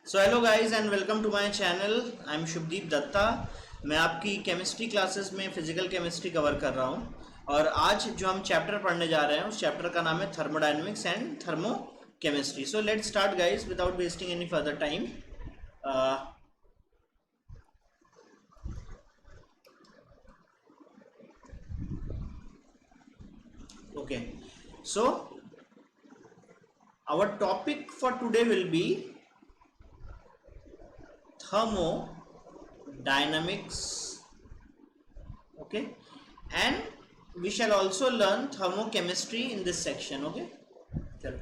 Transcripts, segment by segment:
So hello guys and welcome to my channel. I am Shubhadeep Dutta. मैं आपकी chemistry classes में physical chemistry cover कर रहा हूं और आज जो हम चैप्टर पढ़ने जा रहे हैं उस चैप्टर का नाम है thermodynamics and thermo chemistry. So let's start guys without wasting any further time. Okay, so our topic for today will be thermodynamics. Okay, and we shall also learn thermochemistry in this section. Okay, चलो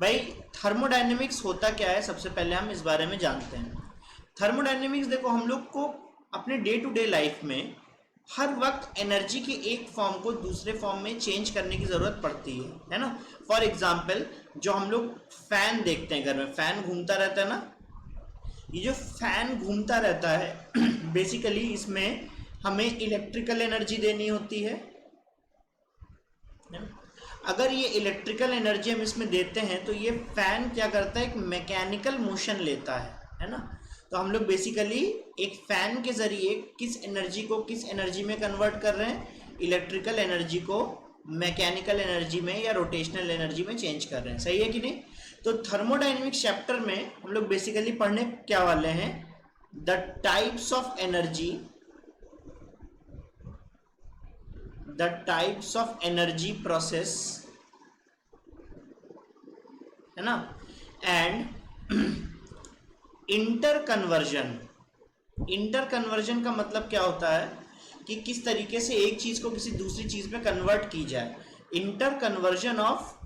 भाई, thermodynamics होता क्या है सबसे पहले हम इस बारे में जानते हैं। थर्मोडायनेमिक्स देखो, हम लोग को अपने डे टू डे लाइफ में हर वक्त एनर्जी के एक फॉर्म को दूसरे फॉर्म में चेंज करने की ज़रूरत पड़ती है ना। फॉर एग्जाम्पल, जो हम लोग फैन देखते हैं घर में, फैन घूमता रहता है ना, ये जो फैन घूमता रहता है बेसिकली इसमें हमें इलेक्ट्रिकल एनर्जी देनी होती है। अगर ये इलेक्ट्रिकल एनर्जी हम इसमें देते हैं तो ये फैन क्या करता है, एक मैकेनिकल मोशन लेता है ना। तो हम लोग बेसिकली एक फैन के जरिए किस एनर्जी को किस एनर्जी में कन्वर्ट कर रहे हैं, इलेक्ट्रिकल एनर्जी को मैकेनिकल एनर्जी में या रोटेशनल एनर्जी में चेंज कर रहे हैं। सही है कि नहीं? तो थर्मोडायनेमिक्स चैप्टर में हम लोग बेसिकली पढ़ने क्या वाले हैं, the types of energy, the types of energy process, है ना, and inter conversion. Inter conversion का मतलब क्या होता है कि किस तरीके से एक चीज को किसी दूसरी चीज में कन्वर्ट की जाए। Inter conversion of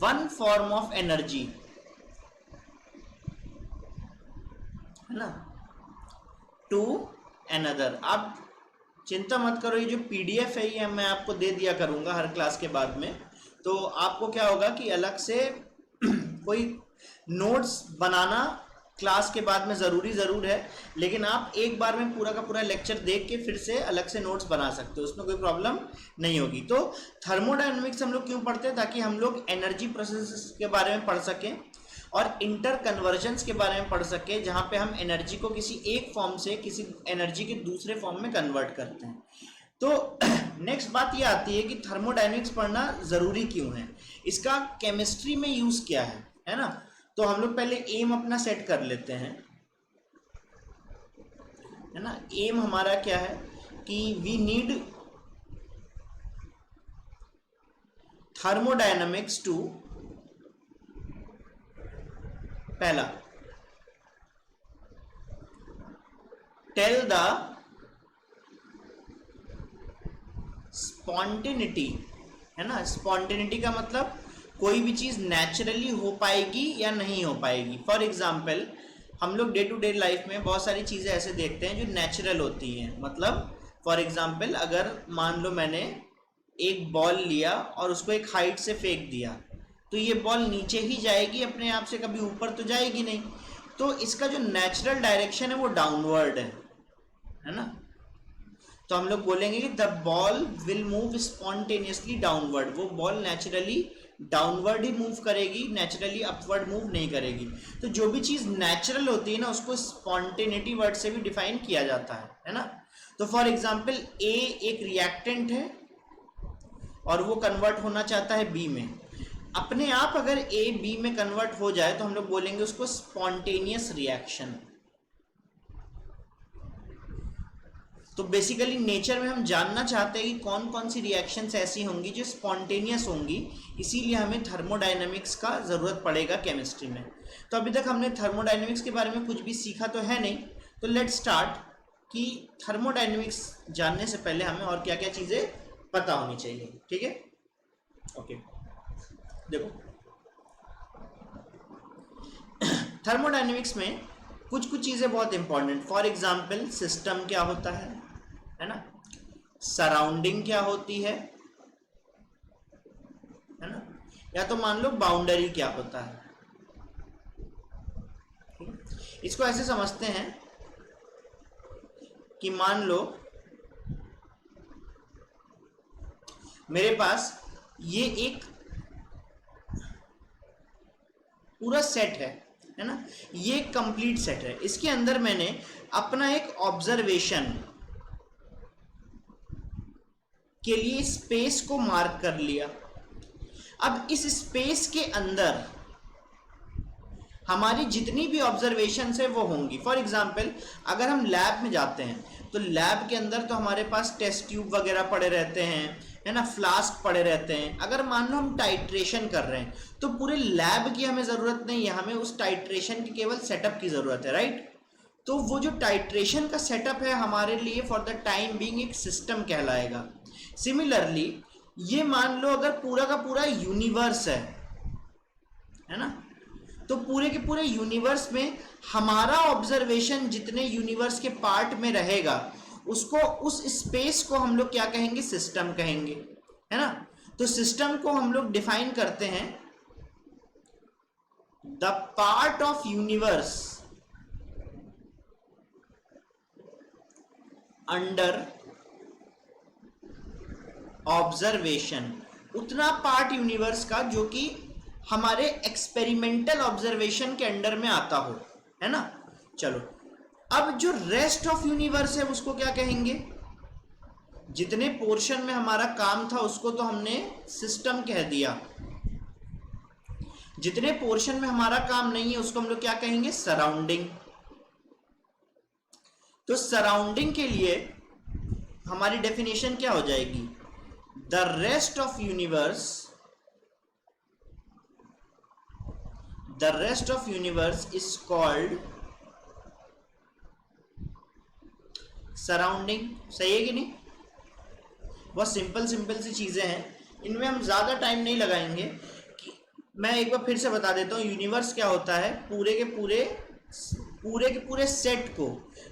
one form of energy, है ना, टू एनदर। आप चिंता मत करो, ये जो पीडीएफ है ये मैं आपको दे दिया करूंगा हर क्लास के बाद में। तो आपको क्या होगा कि अलग से कोई नोट्स बनाना क्लास के बाद में ज़रूर है, लेकिन आप एक बार में पूरा का पूरा लेक्चर देख के फिर से अलग से नोट्स बना सकते हो, उसमें कोई प्रॉब्लम नहीं होगी। तो थर्मोडायनेमिक्स हम लोग क्यों पढ़ते हैं? ताकि हम लोग एनर्जी प्रोसेसेस के बारे में पढ़ सकें और इंटर कन्वर्जन्स के बारे में पढ़ सकें, जहां पे हम एनर्जी को किसी एक फॉर्म से किसी एनर्जी के दूसरे फॉर्म में कन्वर्ट करते हैं। तो नेक्स्ट बात ये आती है कि थर्मोडायनेमिक्स पढ़ना ज़रूरी क्यों है, इसका केमिस्ट्री में यूज़ क्या है ना। तो हम लोग पहले एम अपना सेट कर लेते हैं, है ना। एम हमारा क्या है कि वी नीड थर्मोडायनेमिक्स टू, पहला, टेल द स्पॉन्टेनिटी, है ना। स्पॉन्टेनिटी का मतलब कोई भी चीज नेचुरली हो पाएगी या नहीं हो पाएगी। फॉर एग्जाम्पल, हम लोग डे टू डे लाइफ में बहुत सारी चीजें ऐसे देखते हैं जो नेचुरल होती हैं। मतलब फॉर एग्जाम्पल, अगर मान लो मैंने एक बॉल लिया और उसको एक हाइट से फेंक दिया, तो ये बॉल नीचे ही जाएगी अपने आप से, कभी ऊपर तो जाएगी नहीं। तो इसका जो नेचुरल डायरेक्शन है वो डाउनवर्ड है ना। तो हम लोग बोलेंगे कि the ball will move spontaneously downward. वो बॉल नेचुरली डाउनवर्ड ही मूव करेगी, नेचुरली अपवर्ड मूव नहीं करेगी। तो जो भी चीज नेचुरल होती है ना, उसको स्पॉन्टेनिटी वर्ड से भी डिफाइन किया जाता है ना। तो फॉर एग्जाम्पल, ए एक रिएक्टेंट है और वो कन्वर्ट होना चाहता है बी में। अपने आप अगर ए बी में कन्वर्ट हो जाए तो हम लोग बोलेंगे उसको स्पॉन्टेनियस रिएक्शन। तो बेसिकली नेचर में हम जानना चाहते हैं कि कौन कौन सी रिएक्शंस ऐसी होंगी जो स्पॉन्टेनियस होंगी, इसीलिए हमें थर्मोडायनेमिक्स का ज़रूरत पड़ेगा केमिस्ट्री में। तो अभी तक हमने थर्मोडायनेमिक्स के बारे में कुछ भी सीखा तो है नहीं, तो लेट स्टार्ट कि थर्मोडायनेमिक्स जानने से पहले हमें और क्या क्या चीज़ें पता होनी चाहिए। ठीक है, ओके। देखो, थर्मोडायनेमिक्स में कुछ कुछ चीज़ें बहुत इंपॉर्टेंट। फॉर एग्जाम्पल, सिस्टम क्या होता है ना, सराउंडिंग क्या होती है ना, या तो मान लो बाउंड्री क्या होता है। इसको ऐसे समझते हैं कि मान लो मेरे पास ये एक पूरा सेट है, है ना। ये कंप्लीट सेट है, इसके अंदर मैंने अपना एक ऑब्जर्वेशन के लिए स्पेस को मार्क कर लिया। अब इस स्पेस के अंदर हमारी जितनी भी ऑब्जर्वेशन है वो होंगी। फॉर एग्जाम्पल अगर हम लैब में जाते हैं तो लैब के अंदर तो हमारे पास टेस्ट ट्यूब वगैरह पड़े रहते हैं, है ना, फ्लास्क पड़े रहते हैं। अगर मान लो हम टाइट्रेशन कर रहे हैं तो पूरे लैब की हमें ज़रूरत नहीं है, हमें उस टाइट्रेशन की केवल सेटअप की ज़रूरत है, राइट। तो वो जो टाइट्रेशन का सेटअप है हमारे लिए फॉर द टाइम बीइंग एक सिस्टम कहलाएगा। सिमिलरली ये मान लो अगर पूरा का पूरा यूनिवर्स है ना, तो पूरे के पूरे यूनिवर्स में हमारा ऑब्जर्वेशन जितने यूनिवर्स के पार्ट में रहेगा उसको, उस स्पेस को हम लोग क्या कहेंगे, सिस्टम कहेंगे, है ना। तो सिस्टम को हम लोग डिफाइन करते हैं the part of universe under observation, उतना पार्ट यूनिवर्स का जो कि हमारे एक्सपेरिमेंटल ऑब्जर्वेशन के अंडर में आता हो, है ना। चलो अब जो रेस्ट ऑफ यूनिवर्स है उसको क्या कहेंगे, जितने पोर्शन में हमारा काम था उसको तो हमने सिस्टम कह दिया, जितने पोर्शन में हमारा काम नहीं है उसको हम लोग क्या कहेंगे, सराउंडिंग। तो सराउंडिंग के लिए हमारी डेफिनेशन क्या हो जाएगी, the rest of universe, the rest of universe is called surrounding। सही है कि नहीं। बहुत सिंपल सी चीजें हैं, इनमें हम ज्यादा टाइम नहीं लगाएंगे। कि मैं एक बार फिर से बता देता हूँ, यूनिवर्स क्या होता है, पूरे के पूरे सेट को,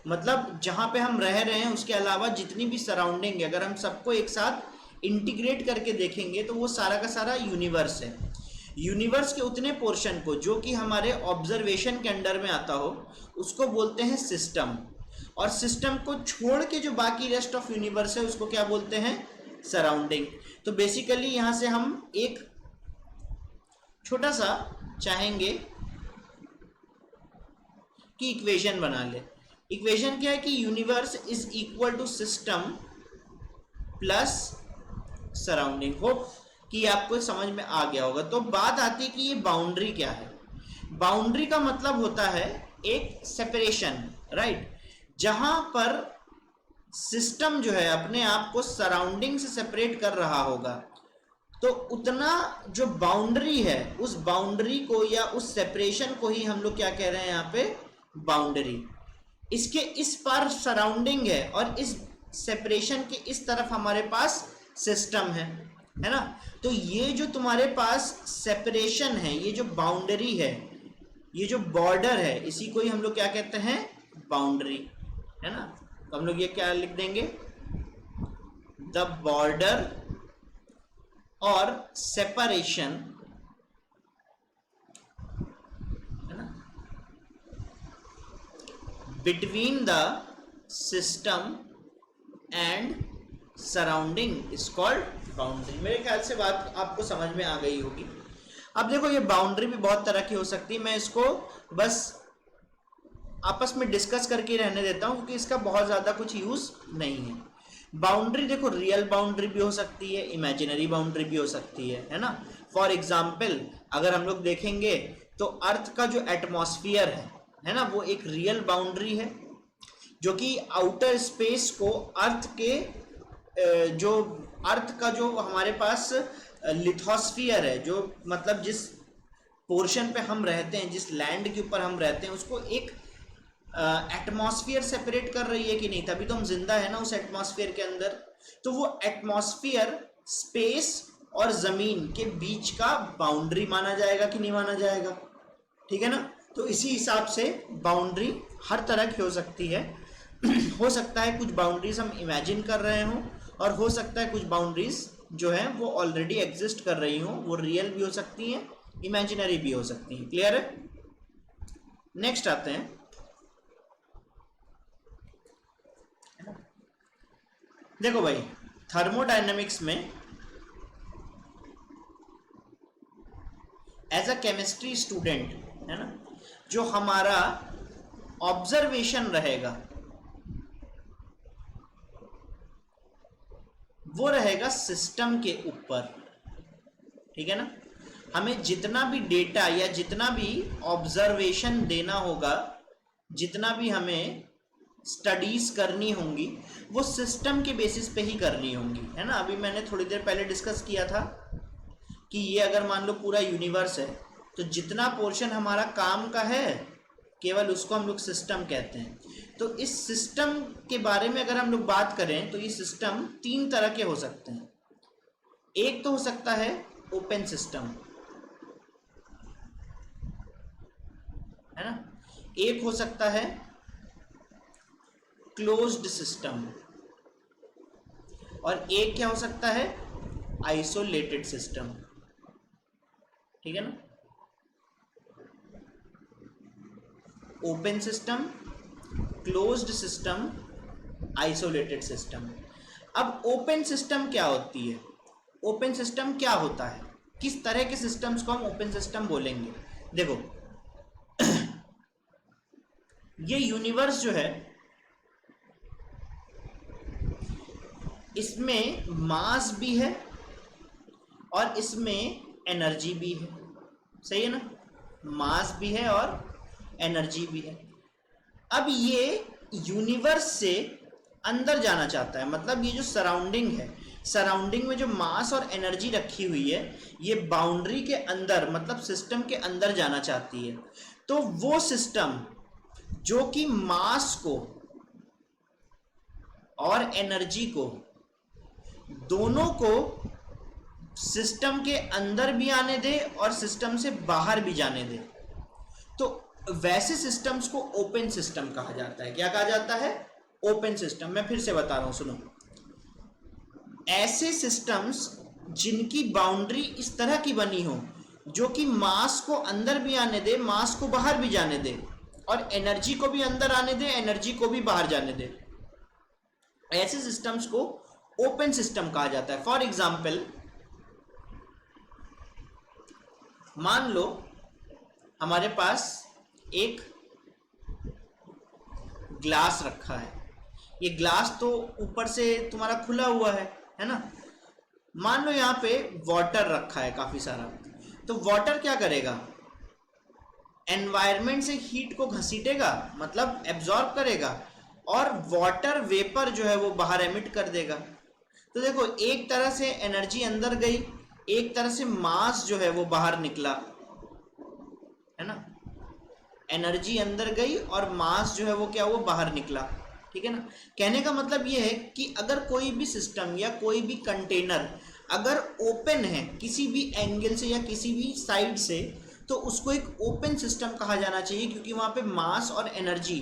मतलब जहां पे हम रह रहे हैं उसके अलावा जितनी भी सराउंडिंग है, अगर हम सबको एक साथ इंटीग्रेट करके देखेंगे तो वो सारा का सारा यूनिवर्स है। यूनिवर्स के उतने पोर्शन को जो कि हमारे ऑब्जर्वेशन के अंडर में आता हो उसको बोलते हैं सिस्टम, और सिस्टम को छोड़ के जो बाकी रेस्ट ऑफ यूनिवर्स है उसको क्या बोलते हैं, सराउंडिंग। तो बेसिकली यहाँ से हम एक छोटा सा चाहेंगे कि इक्वेशन बना ले। इक्वेशन क्या है कि universe is equal to system plus surrounding. Hope कि आपको समझ में आ गया होगा। तो बात आती है कि ये बाउंड्री क्या है। बाउंड्री का मतलब होता है एक सेपरेशन, राइट, जहां पर सिस्टम जो है अपने आप को सराउंडिंग से सेपरेट कर रहा होगा, तो उतना जो बाउंड्री है उस बाउंड्री को या उस सेपरेशन को ही हम लोग क्या कह रहे हैं यहाँ पे, बाउंड्री। इसके इस पार सराउंडिंग है और इस सेपरेशन के इस तरफ हमारे पास सिस्टम है ना। तो ये जो तुम्हारे पास सेपरेशन है, ये जो बाउंड्री है, ये जो बॉर्डर है, इसी को ही हम लोग क्या कहते हैं, बाउंड्री, है ना। तो हम लोग ये क्या लिख देंगे, द बॉर्डर और सेपरेशन, है ना, between the system and surrounding is called boundary. मेरे ख्याल से बात आपको समझ में आ गई होगी। अब देखो ये बाउंड्री भी बहुत तरह की हो सकती है, मैं इसको बस आपस में डिस्कस करके रहने देता हूँ क्योंकि इसका बहुत ज़्यादा कुछ यूज़ नहीं है। बाउंड्री देखो रियल बाउंड्री भी हो सकती है, इमेजिनरी बाउंड्री भी हो सकती है ना। फॉर एग्जाम्पल अगर हम लोग देखेंगे तो अर्थ का जो एटमॉस्फियर है ना, वो एक रियल बाउंड्री है जो कि आउटर स्पेस को अर्थ के जो अर्थ का जो हमारे पास लिथोस्फियर है, जो मतलब जिस पोर्शन पे हम रहते हैं, जिस लैंड के ऊपर हम रहते हैं, उसको एक एटमॉस्फियर सेपरेट कर रही है कि नहीं, तभी तो हम जिंदा है ना उस एटमॉस्फियर के अंदर। तो वो एटमॉस्फियर स्पेस और जमीन के बीच का बाउंड्री माना जाएगा कि नहीं माना जाएगा, ठीक है ना। तो इसी हिसाब से बाउंड्री हर तरह की हो सकती है। हो सकता है कुछ बाउंड्रीज हम इमेजिन कर रहे हों और हो सकता है कुछ बाउंड्रीज जो है वो ऑलरेडी एग्जिस्ट कर रही हों, वो रियल भी हो सकती हैं, इमेजिनरी भी हो सकती हैं। क्लियर है। नेक्स्ट आते हैं, देखो भाई थर्मोडायनेमिक्स में एज अ केमिस्ट्री स्टूडेंट, है ना, जो हमारा ऑब्जर्वेशन रहेगा वो रहेगा सिस्टम के ऊपर, ठीक है ना। हमें जितना भी डेटा या जितना भी ऑब्जर्वेशन देना होगा, जितना भी हमें स्टडीज करनी होंगी, वो सिस्टम के बेसिस पे ही करनी होंगी, है ना। अभी मैंने थोड़ी देर पहले डिस्कस किया था कि ये अगर मान लो पूरा यूनिवर्स है तो जितना पोर्शन हमारा काम का है केवल उसको हम लोग सिस्टम कहते हैं। तो इस सिस्टम के बारे में अगर हम लोग बात करें तो ये सिस्टम 3 तरह के हो सकते हैं। एक तो हो सकता है ओपन सिस्टम, है ना। एक हो सकता है क्लोज्ड सिस्टम, और एक क्या हो सकता है, आइसोलेटेड सिस्टम, ठीक है ना। Open system, closed system, isolated system. अब ओपन सिस्टम क्या होती है, ओपन सिस्टम क्या होता है, किस तरह के सिस्टम्स को हम ओपन सिस्टम बोलेंगे। देखो ये यूनिवर्स जो है इसमें मास भी है और इसमें एनर्जी भी है, सही है ना। मास भी है और एनर्जी भी है। अब ये यूनिवर्स से अंदर जाना चाहता है, मतलब ये जो सराउंडिंग है, सराउंडिंग में जो मास और एनर्जी रखी हुई है, ये बाउंड्री के अंदर मतलब सिस्टम के अंदर जाना चाहती है। तो वो सिस्टम जो कि मास को और एनर्जी को दोनों को सिस्टम के अंदर भी आने दे और सिस्टम से बाहर भी जाने दे, तो वैसे सिस्टम्स को ओपन सिस्टम कहा जाता है। क्या कहा जाता है, ओपन सिस्टम। मैं फिर से बता रहा हूं, सुनो। ऐसे सिस्टम्स जिनकी बाउंड्री इस तरह की बनी हो जो कि मास को अंदर भी आने दे, मास को बाहर भी जाने दे, और एनर्जी को भी अंदर आने दे, एनर्जी को भी बाहर जाने दे, ऐसे सिस्टम्स को ओपन सिस्टम कहा जाता है। फॉर एग्जाम्पल, मान लो हमारे पास एक ग्लास रखा है। ये ग्लास तो ऊपर से तुम्हारा खुला हुआ है ना। मान लो यहाँ पे वाटर रखा है काफी सारा, तो वाटर क्या करेगा, एनवायरनमेंट से हीट को घसीटेगा, मतलब एब्जॉर्ब करेगा, और वाटर वेपर जो है वो बाहर एमिट कर देगा। तो देखो, एक तरह से एनर्जी अंदर गई, एक तरह से मास जो है वो बाहर निकला, है ना। एनर्जी अंदर गई और मास जो है वो क्या, वो बाहर निकला, ठीक है ना। कहने का मतलब ये है कि अगर कोई भी सिस्टम या कोई भी कंटेनर अगर ओपन है किसी भी एंगल से या किसी भी साइड से, तो उसको एक ओपन सिस्टम कहा जाना चाहिए, क्योंकि वहाँ पे मास और एनर्जी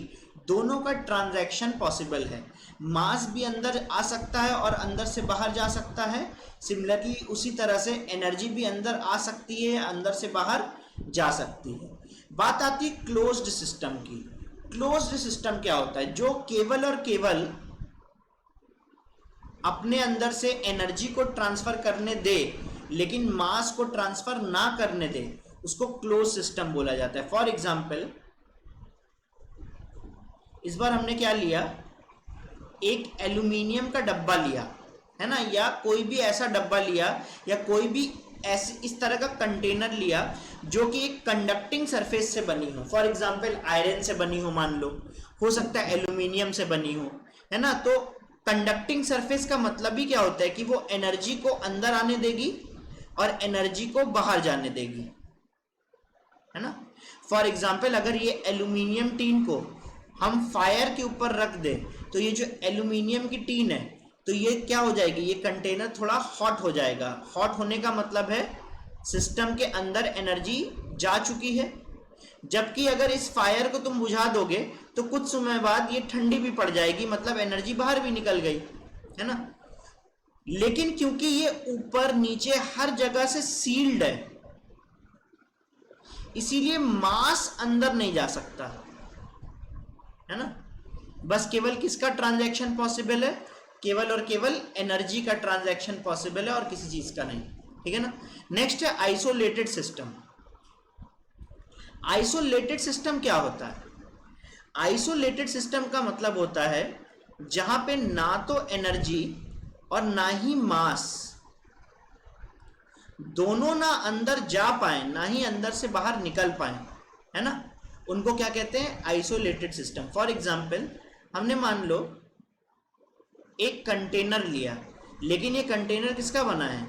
दोनों का ट्रांजैक्शन पॉसिबल है। मास भी अंदर आ सकता है और अंदर से बाहर जा सकता है। सिमिलरली उसी तरह से एनर्जी भी अंदर आ सकती है, अंदर से बाहर जा सकती है। बात आती है क्लोज्ड सिस्टम की। क्लोज्ड सिस्टम क्या होता है, जो केवल और केवल अपने अंदर से एनर्जी को ट्रांसफर करने दे लेकिन मास को ट्रांसफर ना करने दे, उसको क्लोज सिस्टम बोला जाता है। फॉर एग्जाम्पल, इस बार हमने क्या लिया, एक एल्यूमिनियम का डब्बा लिया, है ना, या कोई भी ऐसा डब्बा लिया, या कोई भी ऐसे इस तरह का कंटेनर लिया जो कि एक कंडक्टिंग सरफेस से बनी हो। फॉर एग्जाम्पल, आयरन से बनी हो, मान लो, हो सकता है एल्यूमिनियम से बनी हो, है ना। तो कंडक्टिंग सरफेस का मतलब ही क्या होता है कि वो एनर्जी को अंदर आने देगी और एनर्जी को बाहर जाने देगी, है ना। फॉर एग्जाम्पल, अगर ये एल्यूमिनियम टीन को हम फायर के ऊपर रख दें, तो ये जो एल्यूमिनियम की टीन है, तो ये क्या हो जाएगी, ये कंटेनर थोड़ा हॉट हो जाएगा। हॉट होने का मतलब है सिस्टम के अंदर एनर्जी जा चुकी है। जबकि अगर इस फायर को तुम बुझा दोगे तो कुछ समय बाद ये ठंडी भी पड़ जाएगी, मतलब एनर्जी बाहर भी निकल गई, है ना। लेकिन क्योंकि ये ऊपर नीचे हर जगह से सील्ड है, इसीलिए मास अंदर नहीं जा सकता, है ना। बस केवल किसका ट्रांजैक्शन पॉसिबल है, केवल और केवल एनर्जी का ट्रांजैक्शन पॉसिबल है और किसी चीज का नहीं, ठीक है ना। नेक्स्ट है आइसोलेटेड सिस्टम। आइसोलेटेड सिस्टम क्या होता है? आइसोलेटेड सिस्टम का मतलब होता है जहां पे ना तो एनर्जी और ना ही मास दोनों ना अंदर जा पाए ना ही अंदर से बाहर निकल पाए, है ना, उनको क्या कहते हैं? Isolated system. फॉर एग्जाम्पल, हमने मान लो एक कंटेनर लिया, लेकिन ये कंटेनर किसका बना है?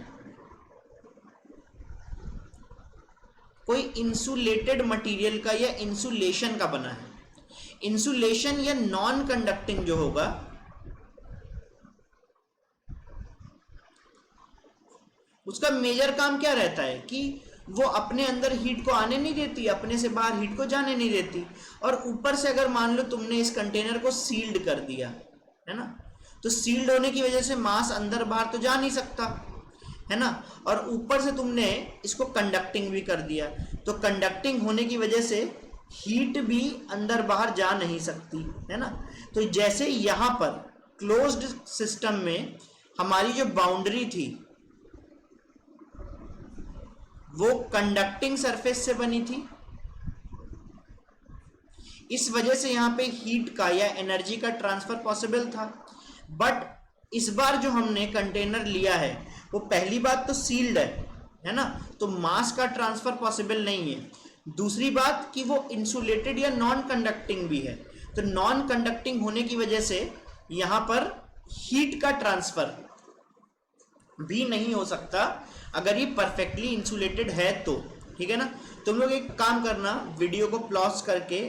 कोई इंसुलेटेड मटेरियल का या इंसुलेशन का बना है। इंसुलेशन या नॉन कंडक्टिंग जो होगा उसका मेजर काम क्या रहता है कि वो अपने अंदर हीट को आने नहीं देती, अपने से बाहर हीट को जाने नहीं देती। और ऊपर से अगर मान लो तुमने इस कंटेनर को सील्ड कर दिया, है ना, तो सील्ड होने की वजह से मास अंदर बाहर तो जा नहीं सकता, है ना, और ऊपर से तुमने इसको कंडक्टिंग भी कर दिया, तो कंडक्टिंग होने की वजह से हीट भी अंदर बाहर जा नहीं सकती, है ना। तो जैसे यहाँ पर क्लोज्ड सिस्टम में हमारी जो बाउंड्री थी वो कंडक्टिंग सरफेस से बनी थी, इस वजह से यहाँ पे हीट का या एनर्जी का ट्रांसफर पॉसिबल था। बट इस बार जो हमने कंटेनर लिया है वो पहली बात तो सील्ड है ना, तो मास का ट्रांसफर पॉसिबल नहीं है। दूसरी बात कि वो इंसुलेटेड या नॉन कंडक्टिंग भी है, तो नॉन कंडक्टिंग होने की वजह से यहाँ पर हीट का ट्रांसफर भी नहीं हो सकता अगर ये परफेक्टली इंसुलेटेड है तो, ठीक है ना। तुम लोग एक काम करना, वीडियो को पॉज करके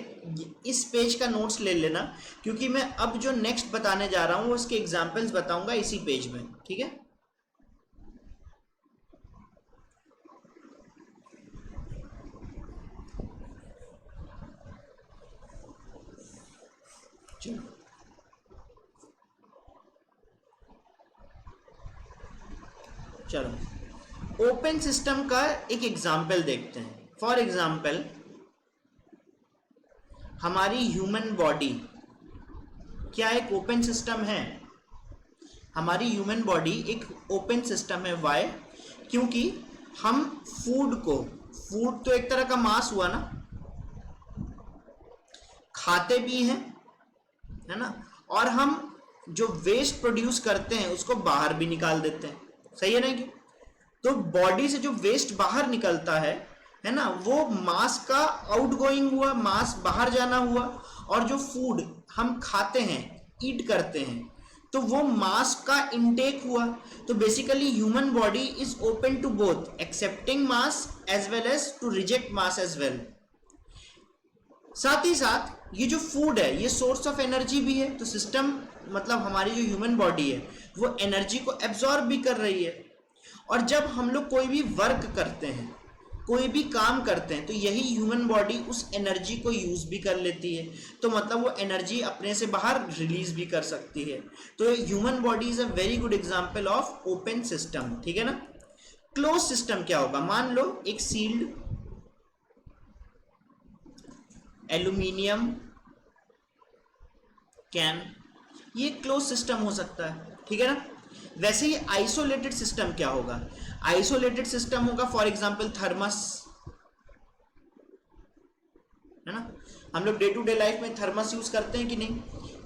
इस पेज का नोट्स ले लेना, क्योंकि मैं अब जो नेक्स्ट बताने जा रहा हूँ उसके एग्जाम्पल्स बताऊंगा इसी पेज में, ठीक है। चलो ओपन सिस्टम का एक एग्जाम्पल देखते हैं। फॉर एग्जाम्पल, हमारी ह्यूमन बॉडी क्या एक ओपन सिस्टम है? हमारी ह्यूमन बॉडी एक ओपन सिस्टम है। वाई? क्योंकि हम फूड तो एक तरह का मास हुआ ना, खाते भी हैं, है ना, और हम जो वेस्ट प्रोड्यूस करते हैं उसको बाहर भी निकाल देते हैं, सही है ना। कि तो बॉडी से जो वेस्ट बाहर निकलता है ना, वो मास का आउटगोइंग हुआ, मास बाहर जाना हुआ, और जो फूड हम खाते हैं, ईट करते हैं, तो वो मास का इनटेक हुआ। तो basically human body is open to both accepting mass as well as to reject mass as well. साथ ही साथ ये जो फूड है ये सोर्स ऑफ एनर्जी भी है, तो सिस्टम मतलब हमारी जो ह्यूमन बॉडी है वो एनर्जी को एब्जॉर्ब भी कर रही है। और जब हम लोग कोई भी वर्क करते हैं, कोई भी काम करते हैं, तो यही ह्यूमन बॉडी उस एनर्जी को यूज भी कर लेती है, तो मतलब वो एनर्जी अपने से बाहर रिलीज भी कर सकती है। तो human body is a very good example of open system, ठीक है ना। क्लोज सिस्टम क्या होगा? मान लो एक सील्ड एल्यूमिनियम कैन, ये क्लोज सिस्टम हो सकता है, ठीक है ना। वैसे ही आइसोलेटेड सिस्टम क्या होगा? आइसोलेटेड सिस्टम होगा फॉर एग्जांपल थर्मस, है ना। हम लोग डे टू डे लाइफ में थर्मस यूज करते हैं कि नहीं?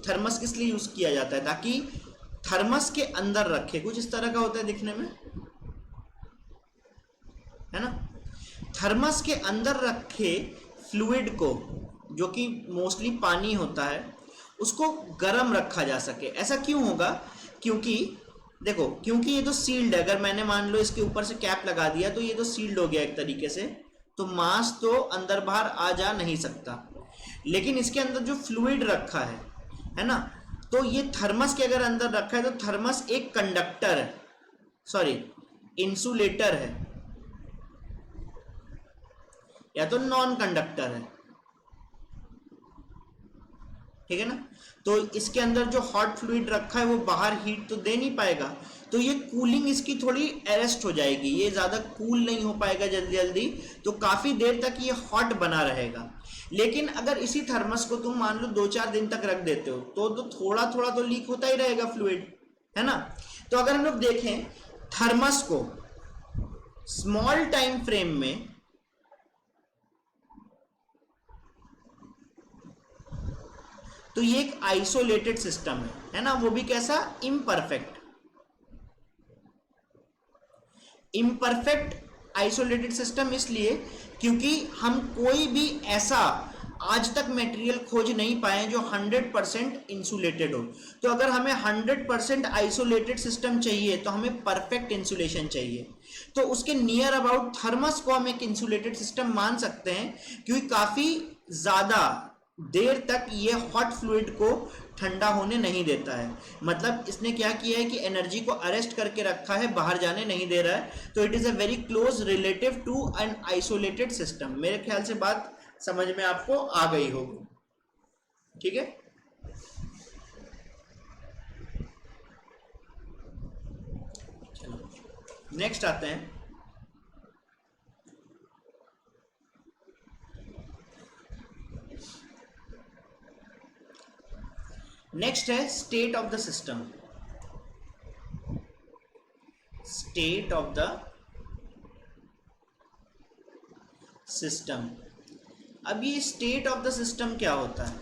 थर्मस किस लिए यूज किया जाता है? ताकि थर्मस के अंदर रखे, कुछ इस तरह का होता है दिखने में, है ना। थर्मस के अंदर रखे फ्लूइड को, जो कि मोस्टली पानी होता है, उसको गर्म रखा जा सके। ऐसा क्यों होगा? क्योंकि देखो, क्योंकि ये तो सील्ड है, अगर मैंने मान लो इसके ऊपर से कैप लगा दिया तो ये तो सील्ड हो गया एक तरीके से, तो मास तो अंदर बाहर आ जा नहीं सकता। लेकिन इसके अंदर जो फ्लूइड रखा है ना, तो ये थर्मस के अगर अंदर रखा है तो थर्मस एक कंडक्टर है, सॉरी इंसुलेटर है, या तो नॉन कंडक्टर है, ठीक है ना। तो इसके अंदर जो हॉट फ्लूइड रखा है वो बाहर हीट तो दे नहीं पाएगा, तो ये कूलिंग इसकी थोड़ी अरेस्ट हो जाएगी, ये ज़्यादा कूल नहीं हो पाएगा जल्दी जल्दी, तो काफ़ी देर तक ये हॉट बना रहेगा। लेकिन अगर इसी थर्मस को तुम मान लो 2-4 दिन तक रख देते हो तो थोड़ा थोड़ा तो लीक होता ही रहेगा फ्लूइड, है ना। तो अगर हम लोग देखें थर्मस को स्मॉल टाइम फ्रेम में तो ये एक आइसोलेटेड सिस्टम है ना, वो भी कैसा, इम्परफेक्ट। इम्परफेक्ट आइसोलेटेड सिस्टम इसलिए क्योंकि हम कोई भी ऐसा आज तक मटेरियल खोज नहीं पाए जो 100% इंसुलेटेड हो। तो अगर हमें 100% आइसोलेटेड सिस्टम चाहिए तो हमें परफेक्ट इंसुलेशन चाहिए। तो उसके नियर अबाउट थर्मस को हम एक इंसुलेटेड सिस्टम मान सकते हैं, क्योंकि काफी ज्यादा देर तक ये हॉट फ्लूइड को ठंडा होने नहीं देता है। मतलब इसने क्या किया है कि एनर्जी को अरेस्ट करके रखा है, बाहर जाने नहीं दे रहा है। तो it is a very close relative to an isolated system. मेरे ख्याल से बात समझ में आपको आ गई होगी, ठीक है। चलो नेक्स्ट आते हैं। नेक्स्ट है state of the system. State of the system. अब ये स्टेट ऑफ द सिस्टम क्या होता है?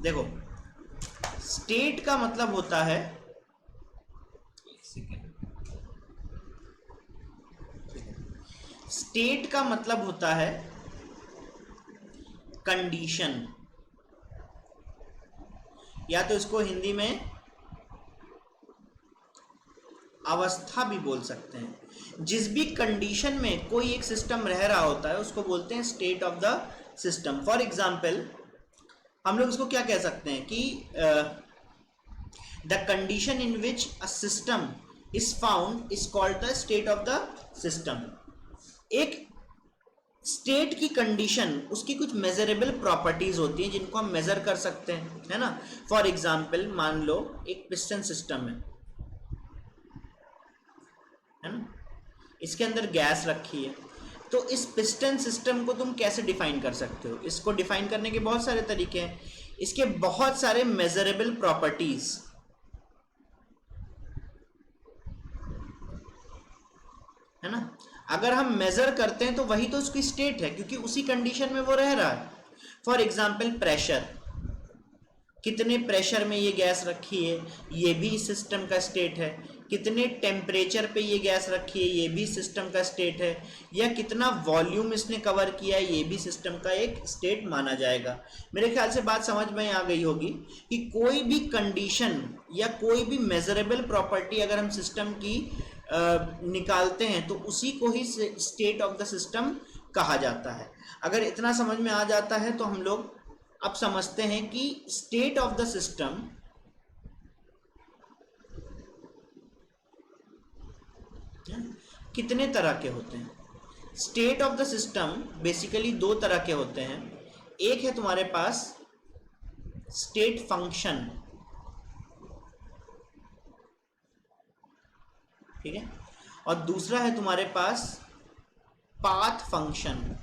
देखो, स्टेट का मतलब होता है, स्टेट का मतलब होता है कंडीशन, या तो इसको हिंदी में अवस्था भी बोल सकते हैं। जिस भी कंडीशन में कोई एक सिस्टम रह रहा होता है उसको बोलते हैं state of the system. For example हम लोग इसको क्या कह सकते हैं कि the condition in which a system is found is called the state of the system. एक स्टेट की कंडीशन, उसकी कुछ मेजरेबल प्रॉपर्टीज होती हैं जिनको हम मेजर कर सकते हैं, है ना। फॉर एग्जाम्पल मान लो एक पिस्टन सिस्टम है ना, इसके अंदर गैस रखी है। तो इस पिस्टन सिस्टम को तुम कैसे डिफाइन कर सकते हो? इसको डिफाइन करने के बहुत सारे तरीके हैं, इसके बहुत सारे मेजरेबल प्रॉपर्टीज, है ना। अगर हम मेजर करते हैं तो वही तो उसकी स्टेट है, क्योंकि उसी कंडीशन में वो रह रहा है। फॉर एग्जाम्पल प्रेशर, कितने प्रेशर में ये गैस रखी है, ये भी सिस्टम का स्टेट है। कितने टेम्परेचर पे ये गैस रखी है, ये भी सिस्टम का स्टेट है। या कितना वॉल्यूम इसने कवर किया है, ये भी सिस्टम का एक स्टेट माना जाएगा। मेरे ख्याल से बात समझ में आ गई होगी कि कोई भी कंडीशन या कोई भी मेजरेबल प्रॉपर्टी अगर हम सिस्टम की निकालते हैं तो उसी को ही स्टेट ऑफ द सिस्टम कहा जाता है। अगर इतना समझ में आ जाता है तो हम लोग अब समझते हैं कि स्टेट ऑफ द सिस्टम कितने तरह के होते हैं। State of the system basically दो तरह के होते हैं। एक है तुम्हारे पास स्टेट फंक्शन, ठीक है, और दूसरा है तुम्हारे पास पाथ फंक्शन।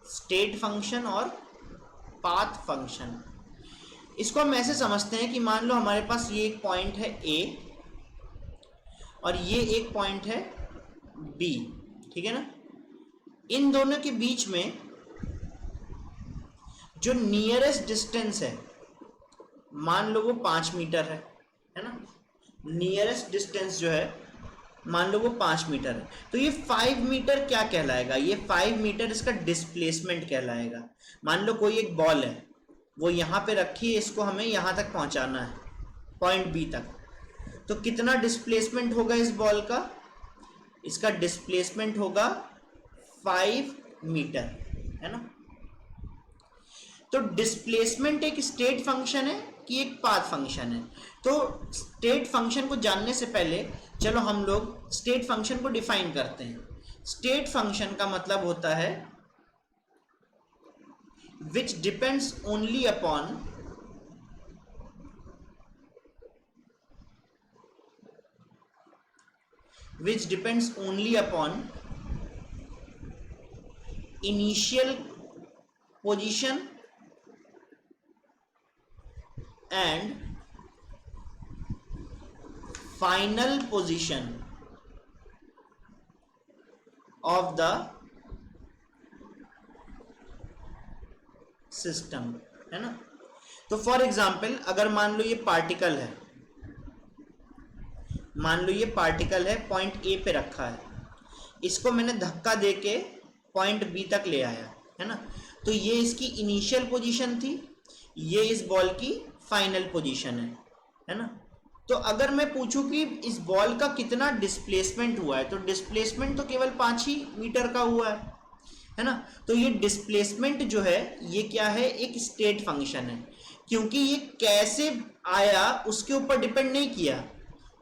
स्टेट फंक्शन और पाथ फंक्शन, इसको हम ऐसे समझते हैं कि मान लो हमारे पास ये एक पॉइंट है ए और ये एक पॉइंट है बी, ठीक है ना। इन दोनों के बीच में जो नियरेस्ट डिस्टेंस है, मान लो वो 5 मीटर है ना। नियरेस्ट डिस्टेंस जो है मान लो वो 5 मीटर है, तो ये 5 मीटर क्या कहलाएगा? ये 5 मीटर इसका डिस्प्लेसमेंट कहलाएगा। मान लो कोई एक बॉल है, वो यहाँ पे रखी है, इसको हमें यहाँ तक पहुँचाना है, पॉइंट बी तक। तो कितना डिस्प्लेसमेंट होगा इस बॉल का? इसका डिस्प्लेसमेंट होगा 5 मीटर, है ना। तो डिस्प्लेसमेंट एक स्टेट फंक्शन है कि एक पाथ फंक्शन है? तो स्टेट फंक्शन को जानने से पहले चलो हम लोग स्टेट फंक्शन को डिफाइन करते हैं। स्टेट फंक्शन का मतलब होता है which depends only upon initial position and final position of the system, है ना। तो फॉर एग्जाम्पल अगर मान लो ये पार्टिकल है, मान लो ये पार्टिकल है, पॉइंट ए पे रखा है, इसको मैंने धक्का देके पॉइंट बी तक ले आया, है ना। तो ये इसकी इनिशियल पोजीशन थी, ये इस बॉल की फाइनल पोजीशन है ना। तो अगर मैं पूछूं कि इस बॉल का कितना डिस्प्लेसमेंट हुआ है, तो डिस्प्लेसमेंट तो केवल 5 ही मीटर का हुआ है ना। तो ये डिस्प्लेसमेंट जो है ये क्या है, एक स्टेट फंक्शन है, क्योंकि ये कैसे आया उसके ऊपर डिपेंड नहीं किया,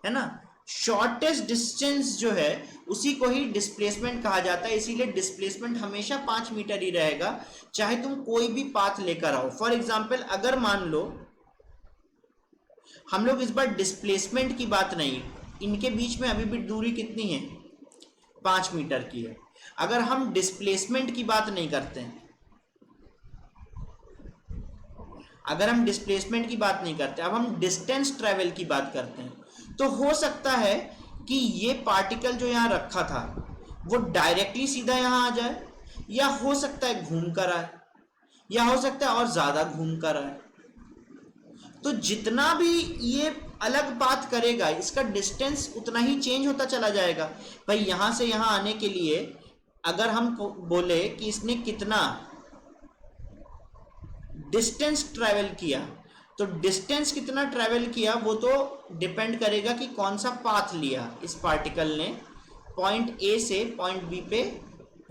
है ना। शॉर्टेस्ट डिस्टेंस जो है उसी को ही डिस्प्लेसमेंट कहा जाता है, इसीलिए डिस्प्लेसमेंट हमेशा 5 मीटर ही रहेगा, चाहे तुम कोई भी पाथ लेकर आओ। फॉर एग्जाम्पल अगर मान लो हम लोग इस बार डिस्प्लेसमेंट की बात नहीं, इनके बीच में अभी भी दूरी कितनी है, 5 मीटर की है। अगर हम डिस्प्लेसमेंट की बात नहीं करते हैं, अगर हम डिस्प्लेसमेंट की बात नहीं करते, अब हम डिस्टेंस ट्रेवल की बात करते हैं, तो हो सकता है कि ये पार्टिकल जो यहाँ रखा था वो डायरेक्टली सीधा यहाँ आ जाए, या हो सकता है घूम कर आए, या हो सकता है और ज़्यादा घूम कर आए। तो जितना भी ये अलग बात करेगा इसका डिस्टेंस उतना ही चेंज होता चला जाएगा। भाई यहाँ से यहाँ आने के लिए अगर हम बोले कि इसने कितना डिस्टेंस ट्रैवल किया, तो डिस्टेंस कितना ट्रैवल किया वो तो डिपेंड करेगा कि कौन सा पाथ लिया इस पार्टिकल ने पॉइंट ए से पॉइंट बी पे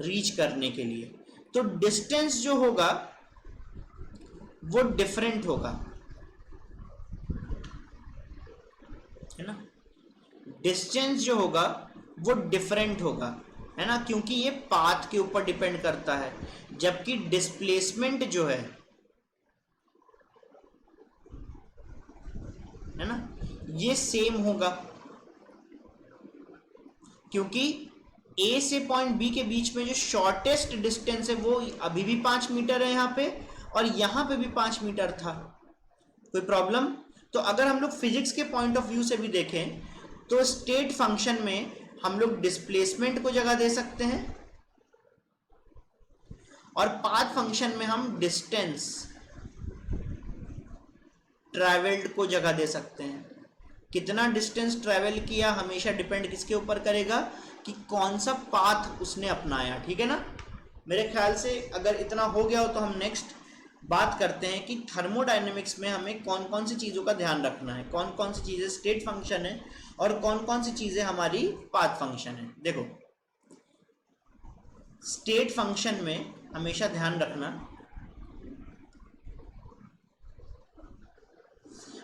रीच करने के लिए। तो डिस्टेंस जो होगा वो डिफरेंट होगा, है ना। डिस्टेंस जो होगा वो डिफरेंट होगा, है ना, क्योंकि ये पाथ के ऊपर डिपेंड करता है, जबकि डिस्प्लेसमेंट जो है ना, ये सेम होगा, क्योंकि ए से पॉइंट बी के बीच में जो शॉर्टेस्ट डिस्टेंस है वो अभी भी 5 मीटर है यहाँ पे, और यहाँ पे भी 5 मीटर था। कोई प्रॉब्लम? तो अगर हम लोग फिजिक्स के पॉइंट ऑफ व्यू से भी देखें तो स्टेट फंक्शन में हम लोग डिस्प्लेसमेंट को जगह दे सकते हैं, और पाथ फंक्शन में हम डिस्टेंस ट्रैवल्ड को जगह दे सकते हैं। कितना डिस्टेंस ट्रैवल किया हमेशा डिपेंड किसके ऊपर करेगा, कि कौन सा पाथ उसने अपनाया, ठीक है ना। मेरे ख्याल से अगर इतना हो गया हो तो हम नेक्स्ट बात करते हैं कि थर्मोडायनेमिक्स में हमें कौन कौन सी चीज़ों का ध्यान रखना है, कौन कौन सी चीज़ें स्टेट फंक्शन है और कौन कौन सी चीज़ें हमारी पाथ फंक्शन है। देखो स्टेट फंक्शन में हमेशा ध्यान रखना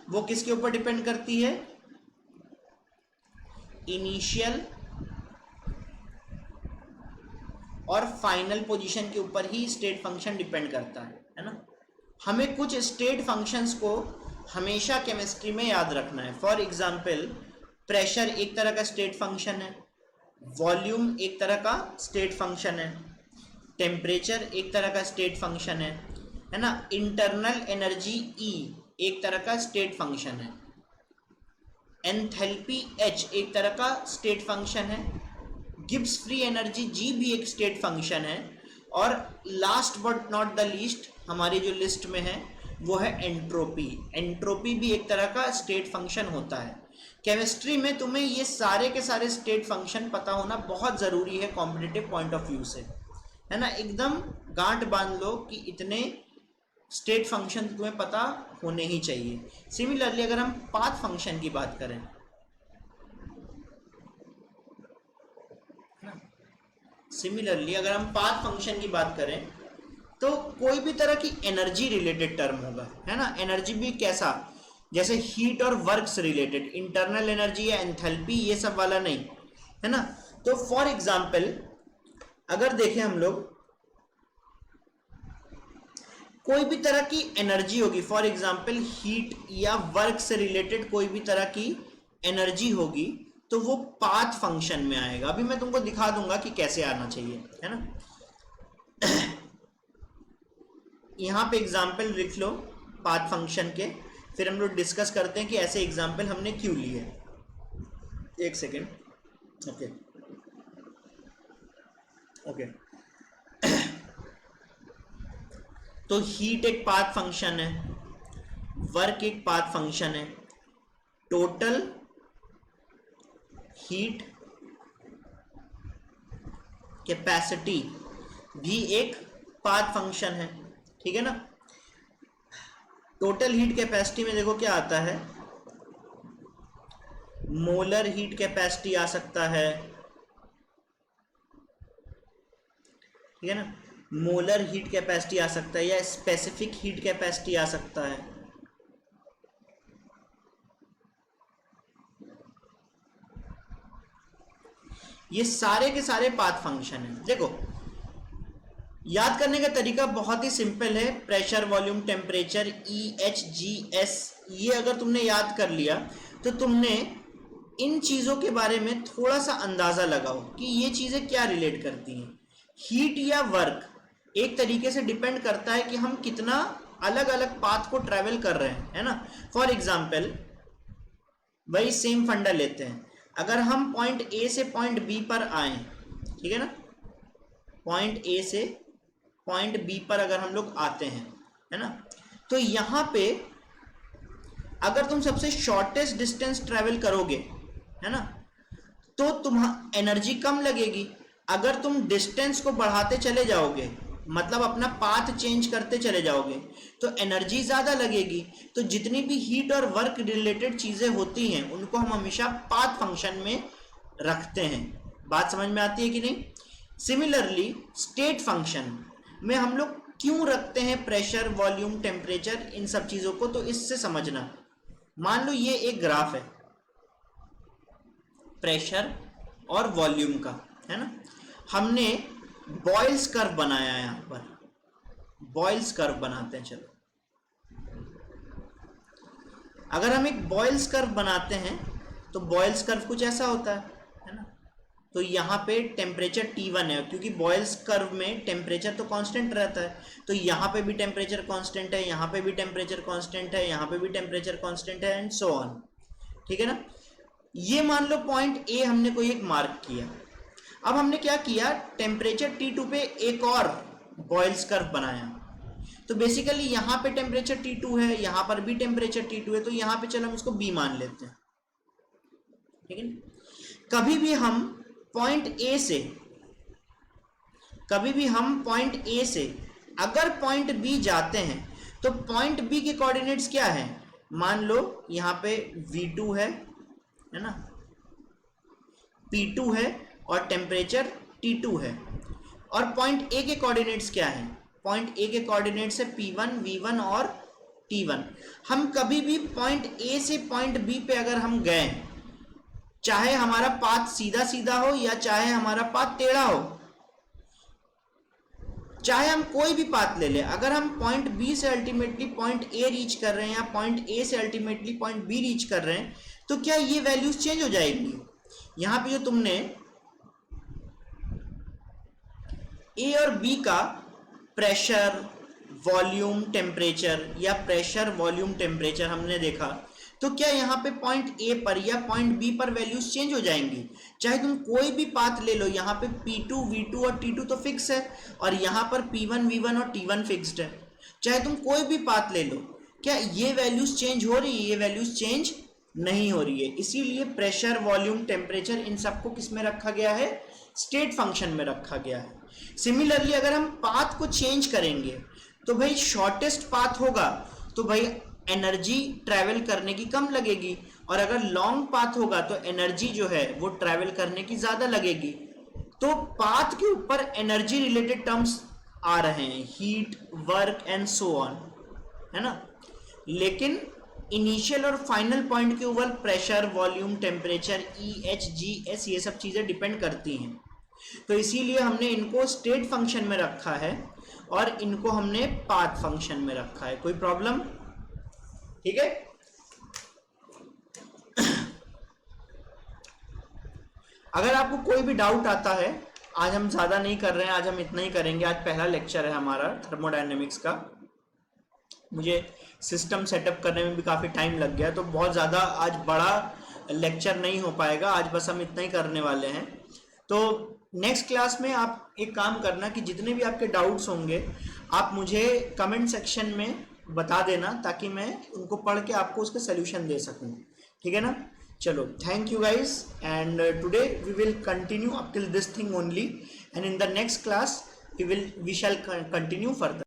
वो किसके ऊपर डिपेंड करती है, इनिशियल और फाइनल पोजीशन के ऊपर ही स्टेट फंक्शन डिपेंड करता है ना। हमें कुछ स्टेट फंक्शंस को हमेशा केमिस्ट्री में याद रखना है। फॉर एग्जांपल प्रेशर एक तरह का स्टेट फंक्शन है, वॉल्यूम एक तरह का स्टेट फंक्शन है, टेम्परेचर एक तरह का स्टेट फंक्शन है ना, इंटरनल एनर्जी ई एक तरह का स्टेट फंक्शन है, एंथैल्पी एच एक तरह का स्टेट फंक्शन है, गिब्स फ्री एनर्जी जी भी एक स्टेट फंक्शन है, और last but not the least हमारी जो लिस्ट में है वो है एंट्रोपी। एंट्रोपी भी एक तरह का स्टेट फंक्शन होता है। केमिस्ट्री में तुम्हें ये सारे के सारे स्टेट फंक्शन पता होना बहुत ज़रूरी है कॉम्पिटिटिव पॉइंट ऑफ व्यू से, है ना। एकदम गांठ बांध लो कि इतने स्टेट फंक्शन तुम्हें पता होने ही चाहिए। सिमिलरली अगर हम पाथ फंक्शन की बात करें, सिमिलरली अगर हम पाथ फंक्शन की बात करें तो कोई भी तरह की एनर्जी रिलेटेड टर्म होगा, है ना। एनर्जी भी कैसा, जैसे हीट और वर्क से रिलेटेड, इंटरनल एनर्जी या एंथैल्पी ये सब वाला नहीं, है ना। तो फॉर एग्जांपल अगर देखें हम लोग कोई भी तरह की एनर्जी होगी, फॉर एग्जांपल हीट या वर्क से रिलेटेड कोई भी तरह की एनर्जी होगी, तो वो पाथ फंक्शन में आएगा। अभी मैं तुमको दिखा दूंगा कि कैसे आना चाहिए, है ना। यहाँ पे एग्जाम्पल लिख लो पाथ फंक्शन के, फिर हम लोग डिस्कस करते हैं कि ऐसे एग्जाम्पल हमने क्यों लिए। एक सेकेंड, ओके ओके। तो हीट एक पाथ फंक्शन है, वर्क एक पाथ फंक्शन है, टोटल हीट कैपेसिटी भी एक पाथ फंक्शन है, ठीक है ना। टोटल हीट कैपेसिटी में देखो क्या आता है, मोलर हीट कैपेसिटी आ सकता है, ठीक है ना, मोलर हीट कैपेसिटी आ सकता है, या स्पेसिफिक हीट कैपेसिटी आ सकता है। ये सारे के सारे पाथ फंक्शन है। देखो याद करने का तरीका बहुत ही सिंपल है, प्रेशर वॉल्यूम टेम्परेचर EHGS, ये अगर तुमने याद कर लिया तो तुमने इन चीज़ों के बारे में थोड़ा सा अंदाज़ा लगाओ कि ये चीज़ें क्या रिलेट करती हैं। हीट या वर्क एक तरीके से डिपेंड करता है कि हम कितना अलग अलग पाथ को ट्रैवल कर रहे हैं, है ना। फॉर एग्जाम्पल वही सेम फंडा लेते हैं, अगर हम पॉइंट ए से पॉइंट बी पर आए, ठीक है ना, पॉइंट ए से पॉइंट बी पर अगर हम लोग आते हैं, है ना, तो यहाँ पे अगर तुम सबसे शॉर्टेस्ट डिस्टेंस ट्रैवल करोगे, है ना, तो तुम एनर्जी कम लगेगी। अगर तुम डिस्टेंस को बढ़ाते चले जाओगे, मतलब अपना पाथ चेंज करते चले जाओगे, तो एनर्जी ज़्यादा लगेगी। तो जितनी भी हीट और वर्क रिलेटेड चीज़ें होती हैं उनको हम हमेशा पाथ फंक्शन में रखते हैं। बात समझ में आती है कि नहीं। सिमिलरली स्टेट फंक्शन में हम लोग क्यों रखते हैं प्रेशर वॉल्यूम टेम्परेचर, इन सब चीज़ों को, तो इससे समझना। मान लो ये एक ग्राफ है प्रेशर और वॉल्यूम का, है ना, हमने बॉयल्स कर्व बनाया है। यहाँ पर बॉयल्स कर्व बनाते हैं। चलो अगर हम एक बॉयल्स कर्व बनाते हैं तो बॉयल्स कर्व कुछ ऐसा होता है ना। तो यहाँ पे टेम्परेचर T1 है, क्योंकि बॉयल्स कर्व में टेम्परेचर तो कांस्टेंट रहता है, तो यहाँ पे भी टेम्परेचर कांस्टेंट है, यहाँ पे भी टेम्परेचर कांस्टेंट है, यहाँ पे भी टेम्परेचर कांस्टेंट है, एंड सो ऑन, ठीक है ना। ये मान लो पॉइंट ए हमने कोई एक मार्क किया। अब हमने क्या किया, टेम्परेचर T2 पे एक और बॉयल्स कर्व बनाया। तो बेसिकली यहाँ पे टेम्परेचर T2 है, यहाँ पर भी टेम्परेचर T2 है, तो यहाँ पे चलो हम इसको B मान लेते हैं, ठीक है। कभी भी हम पॉइंट ए से अगर पॉइंट बी जाते हैं तो पॉइंट बी के कोऑर्डिनेट्स क्या है, मान लो यहाँ पे V2 है ना, P2 है और टेम्परेचर T2 है, और पॉइंट ए के कोऑर्डिनेट्स क्या है, पॉइंट ए के कोऑर्डिनेट्स है P1, V1 और T1। हम कभी भी पॉइंट ए से पॉइंट बी पे अगर हम गए, चाहे हमारा पाथ सीधा सीधा हो या चाहे हमारा पाथ टेढ़ा हो, चाहे हम कोई भी पाथ ले लें, अगर हम पॉइंट बी से अल्टीमेटली पॉइंट ए रीच कर रहे हैं या पॉइंट ए से अल्टीमेटली पॉइंट बी रीच कर रहे हैं, तो क्या ये वैल्यूज चेंज हो जाएगी। यहां पे जो तुमने ए और बी का प्रेशर वॉल्यूम टेम्परेचर या प्रेशर वॉल्यूम टेम्परेचर हमने देखा, तो क्या यहाँ पे पॉइंट ए पर या पॉइंट बी पर वैल्यूज चेंज हो जाएंगी। चाहे तुम कोई भी पाथ ले लो, यहाँ पे P2, V2 और T2 तो फिक्स है, और यहाँ पर P1, V1 और T1 फिक्स्ड है। चाहे तुम कोई भी पाथ ले लो, क्या ये वैल्यूज चेंज हो रही है, ये वैल्यूज चेंज नहीं हो रही है। इसीलिए प्रेशर वॉल्यूम टेम्परेचर इन सबको किस में रखा गया है, स्टेट फंक्शन में रखा गया है। सिमिलरली अगर हम पाथ को चेंज करेंगे तो भाई शॉर्टेस्ट पाथ होगा तो भाई एनर्जी ट्रैवल करने की कम लगेगी, और अगर लॉन्ग पाथ होगा तो एनर्जी जो है वो ट्रैवल करने की ज़्यादा लगेगी। तो पाथ के ऊपर एनर्जी रिलेटेड टर्म्स आ रहे हैं, heat, work and so on, है ना। लेकिन इनिशियल और फाइनल पॉइंट के ऊपर प्रेशर वॉल्यूम टेम्परेचर EHGS ये सब चीज़ें डिपेंड करती हैं। तो इसीलिए हमने इनको स्टेट फंक्शन में रखा है और इनको हमने पाथ फंक्शन में रखा है। कोई प्रॉब्लम, ठीक है। अगर आपको कोई भी डाउट आता है, आज हम ज़्यादा नहीं कर रहे हैं, आज हम इतना ही करेंगे। आज पहला लेक्चर है हमारा थर्मोडायनेमिक्स का। मुझे सिस्टम सेटअप करने में भी काफ़ी टाइम लग गया, तो बहुत ज़्यादा आज बड़ा लेक्चर नहीं हो पाएगा। आज बस हम इतना ही करने वाले हैं। तो नेक्स्ट क्लास में आप एक काम करना कि जितने भी आपके डाउट्स होंगे आप मुझे कमेंट सेक्शन में बता देना, ताकि मैं उनको पढ़ के आपको उसके सोल्यूशन दे सकूं, ठीक है ना। चलो, thank you guys, and today we will continue up till this thing only, and in the next class we shall continue further.